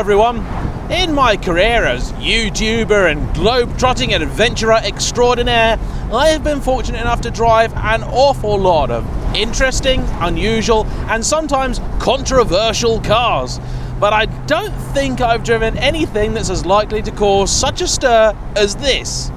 everyone. In my career as YouTuber and globe-trotting adventurer extraordinaire, I have been fortunate enough to drive an awful lot of interesting, unusual, and sometimes controversial cars. But I don't think I've driven anything that's as likely to cause such a stir as this.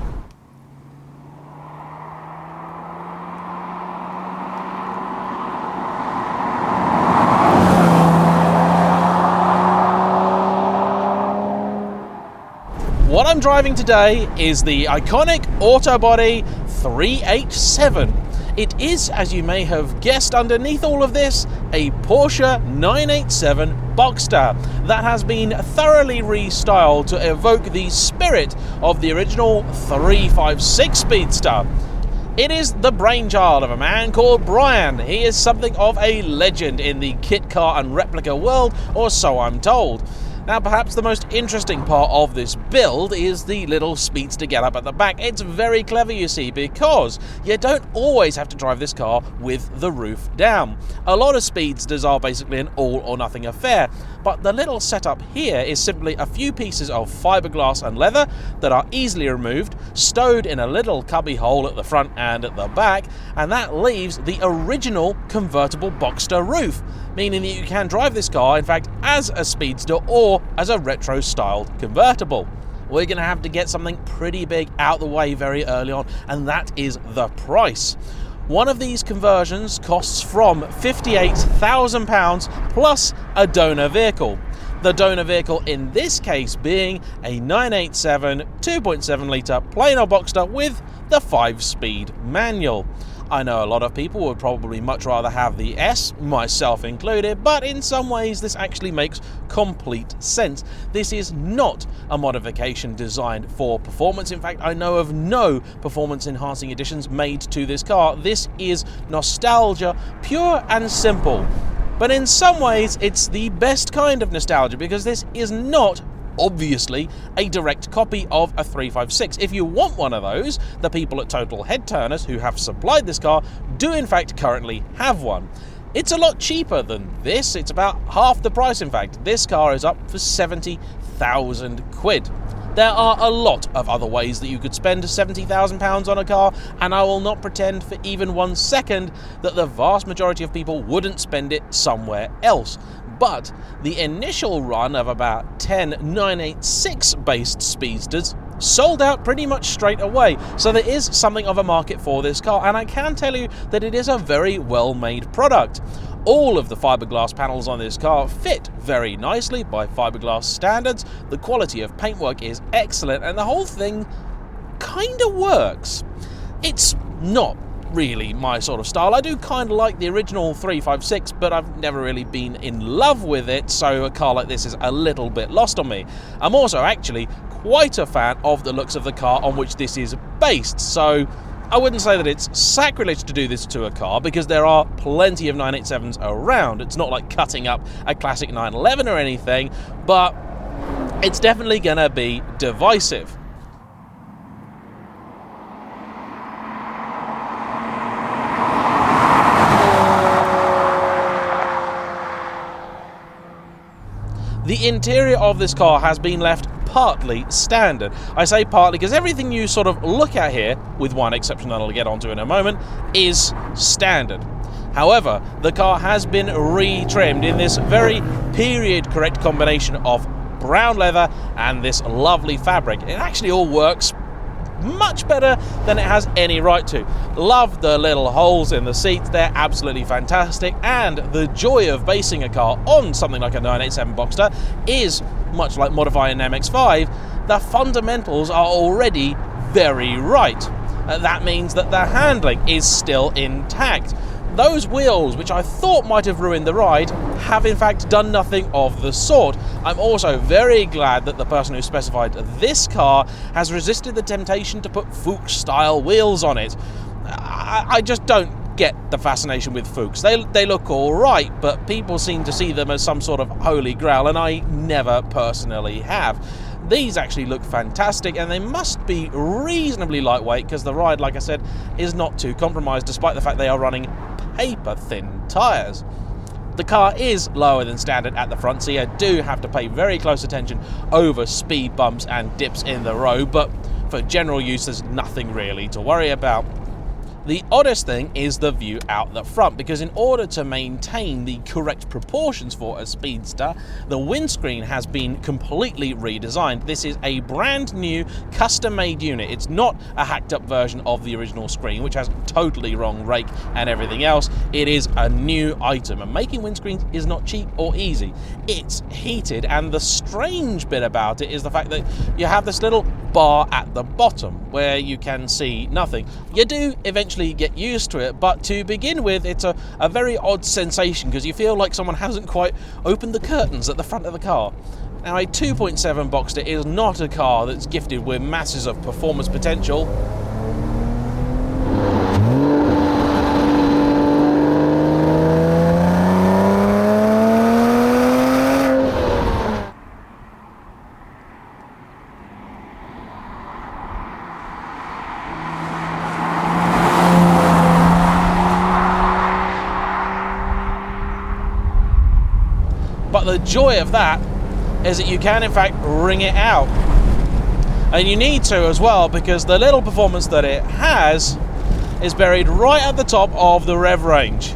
What I'm driving today is the Iconic Autobody 387. It is, as you may have guessed underneath all of this, a Porsche 987 Boxster that has been thoroughly restyled to evoke the spirit of the original 356 Speedster. It is the brainchild of a man called Brian. He is something of a legend in the kit car and replica world, or so I'm told. Now, perhaps the most interesting part of this build is the little speedster getup at the back. It's very clever, you see, because you don't always have to drive this car with the roof down. A lot of speedsters are basically an all-or-nothing affair, but the little setup here is simply a few pieces of fiberglass and leather that are easily removed, stowed in a little cubby hole at the front and at the back, and that leaves the original convertible Boxster roof, meaning that you can drive this car, in fact, as a speedster or as a retro-styled convertible. We're going to have to get something pretty big out the way very early on, and that is the price. One of these conversions costs from £58,000 plus a donor vehicle. The donor vehicle in this case being a 987 2.7 litre plain old Boxster with the 5-speed manual. I know a lot of people would probably much rather have the S, myself included, but in some ways this actually makes complete sense. This is not a modification designed for performance. In fact, I know of no performance enhancing additions made to this car. This is nostalgia, pure and simple. But in some ways it's the best kind of nostalgia, because this is not obviously a direct copy of a 356. If you want one of those, the people at Total Headturners, who have supplied this car, do in fact currently have one. It's a lot cheaper than this. It's about half the price, in fact. This car is up for 70,000 quid. There are a lot of other ways that you could spend £70,000 on a car, and I will not pretend for even 1 second that the vast majority of people wouldn't spend it somewhere else. But the initial run of about 10 986 based speedsters sold out pretty much straight away, so there is something of a market for this car, and I can tell you that it is a very well made product. All of the fiberglass panels on this car fit very nicely by fiberglass standards. The quality of paintwork is excellent, and the whole thing kind of works. It's not really my sort of style. I do kind of like the original 356, but I've never really been in love with it, so a car like this is a little bit lost on me. I'm also actually quite a fan of the looks of the car on which this is based, so I wouldn't say that it's sacrilege to do this to a car, because there are plenty of 987s around. It's not like cutting up a classic 911 or anything, but it's definitely gonna be divisive. The interior of this car has been left partly standard. I say partly because everything you sort of look at here, with one exception that I'll get onto in a moment, is standard. However, the car has been retrimmed in this very period-correct combination of brown leather and this lovely fabric. It actually all works much better than it has any right to. Love the little holes in the seats, they're absolutely fantastic, and the joy of basing a car on something like a 987 Boxster is, much like modifying an MX-5, the fundamentals are already very right. That means that the handling is still intact. Those wheels, which I thought might have ruined the ride, have in fact done nothing of the sort. I'm also very glad that the person who specified this car has resisted the temptation to put Fuchs-style wheels on it. I just don't get the fascination with Fuchs. They look all right, but people seem to see them as some sort of holy grail, and I never personally have. These actually look fantastic, and they must be reasonably lightweight, because the ride, like I said, is not too compromised, despite the fact they are running paper-thin tyres. The car is lower than standard at the front, so you do have to pay very close attention over speed bumps and dips in the road, but for general use there's nothing really to worry about. The oddest thing is the view out the front, because in order to maintain the correct proportions for a Speedster, the windscreen has been completely redesigned. This is a brand new custom-made unit. It's not a hacked up version of the original screen, which has totally wrong rake and everything else. It is a new item, and making windscreens is not cheap or easy. It's heated, and the strange bit about it is the fact that you have this little bar at the bottom where you can see nothing. You do eventually get used to it, but to begin with it's a very odd sensation, because you feel like someone hasn't quite opened the curtains at the front of the car. Now, a 2.7 Boxster is not a car that's gifted with masses of performance potential. But the joy of that is that you can in fact wring it out, and you need to as well, because the little performance that it has is buried right at the top of the rev range.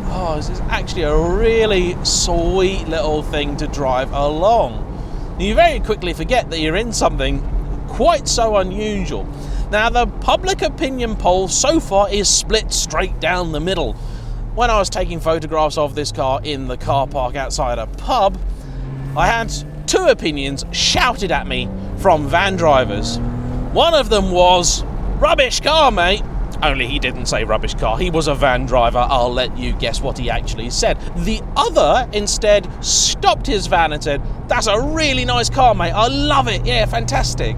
Oh, this is actually a really sweet little thing to drive along. You very quickly forget that you're in something quite so unusual. Now, the public opinion poll so far is split straight down the middle. When I was taking photographs of this car in the car park outside a pub, I had two opinions shouted at me from van drivers. One of them was, "Rubbish car, mate." Only he didn't say rubbish car, he was a van driver. I'll let you guess what he actually said. The other instead stopped his van and said, "That's a really nice car, mate, I love it, yeah, fantastic."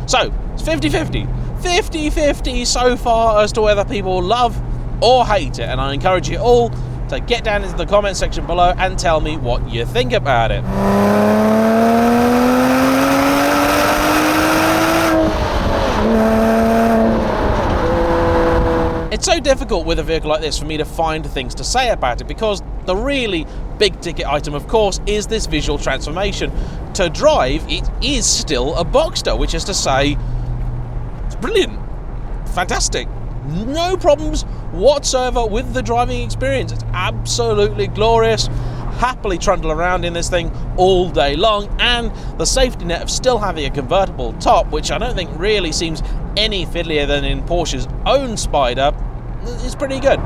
So, it's 50-50. 50-50 so far as to whether people love or hate it, and I encourage you all to get down into the comment section below and tell me what you think about it. It's so difficult with a vehicle like this for me to find things to say about it, because the really big ticket item, of course, is this visual transformation. To drive, it is still a Boxster, which is to say, it's brilliant, fantastic, no problems whatsoever with the driving experience. It's absolutely glorious. Happily trundle around in this thing all day long, and the safety net of still having a convertible top, which I don't think really seems any fiddlier than in Porsche's own Spider, is pretty good.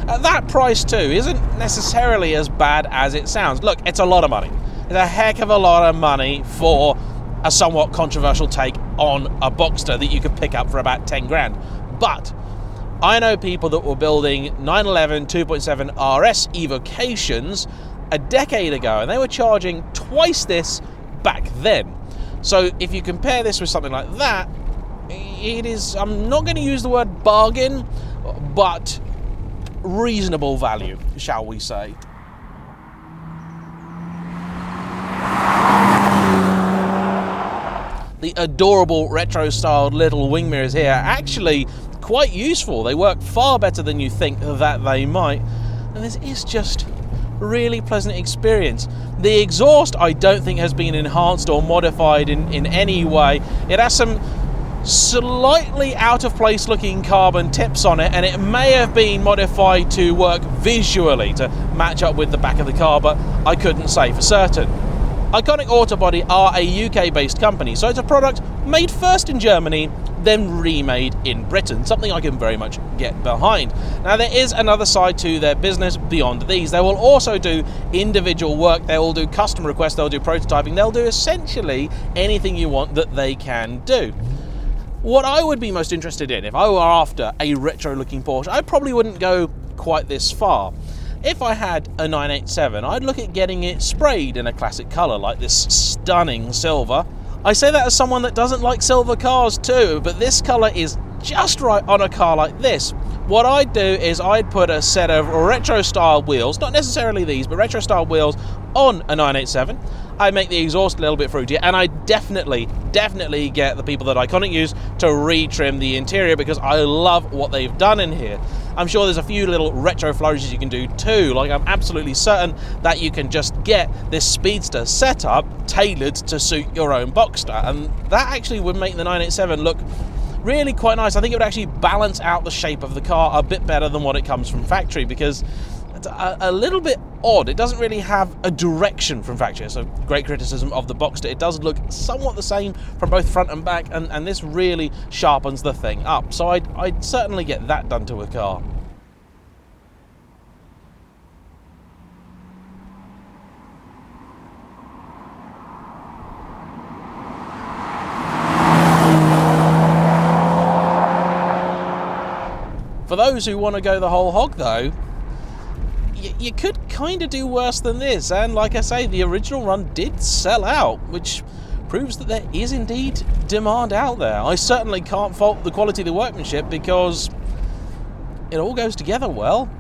At that price too, isn't necessarily as bad as it sounds. Look, it's a lot of money. It's a heck of a lot of money for a somewhat controversial take on a Boxster that you could pick up for about 10 grand. But I know people that were building 911 2.7 RS evocations a decade ago, and they were charging twice this back then. So if you compare this with something like that, it is, I'm not going to use the word bargain, but reasonable value, shall we say. The adorable retro-styled little wing mirrors here are actually quite useful. They work far better than you think that they might, and this is just a really pleasant experience. The exhaust, I don't think, has been enhanced or modified in any way. It has some slightly out of place looking carbon tips on it, and it may have been modified to work visually to match up with the back of the car, but I couldn't say for certain. Iconic Autobody are a UK-based company, so it's a product made first in Germany, then remade in Britain, something I can very much get behind. Now, there is another side to their business beyond these. They will also do individual work, they will do custom requests, they'll do prototyping, they'll do essentially anything you want that they can do. What I would be most interested in, if I were after a retro-looking Porsche, I probably wouldn't go quite this far. If I had a 987, I'd look at getting it sprayed in a classic colour, like this stunning silver. I say that as someone that doesn't like silver cars too, but this colour is just right on a car like this. What I'd do is I'd put a set of retro-style wheels, not necessarily these, but retro-style wheels on a 987. I'd make the exhaust a little bit fruitier, and I definitely get the people that Iconic use to retrim the interior, because I love what they've done in here. I'm sure there's a few little retro flourishes you can do too. Like, I'm absolutely certain that you can just get this Speedster setup tailored to suit your own Boxster, and that actually would make the 987 look really quite nice. I think it would actually balance out the shape of the car a bit better than what it comes from factory, because it's a little bit odd. It doesn't really have a direction from factory. It's a great criticism of the Boxster. It does look somewhat the same from both front and back, and this really sharpens the thing up. So I'd certainly get that done to a car. For those who want to go the whole hog though, you could kind of do worse than this, and like I say, the original run did sell out, which proves that there is indeed demand out there. I certainly can't fault the quality of the workmanship, because it all goes together well.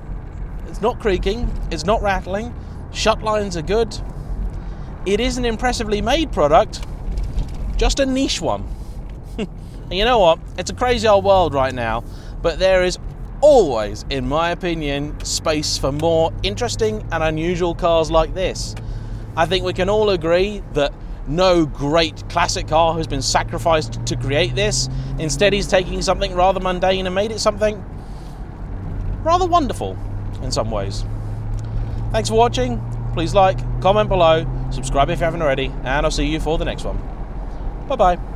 It's not creaking, it's not rattling, shut lines are good. It is an impressively made product, just a niche one. And you know what? It's a crazy old world right now, but there is always, in my opinion, space for more interesting and unusual cars like this. I think we can all agree that no great classic car has been sacrificed to create this. Instead, he's taking something rather mundane and made it something rather wonderful in some ways. Thanks for watching. Please like, comment below, subscribe if you haven't already, and I'll see you for the next one. Bye bye.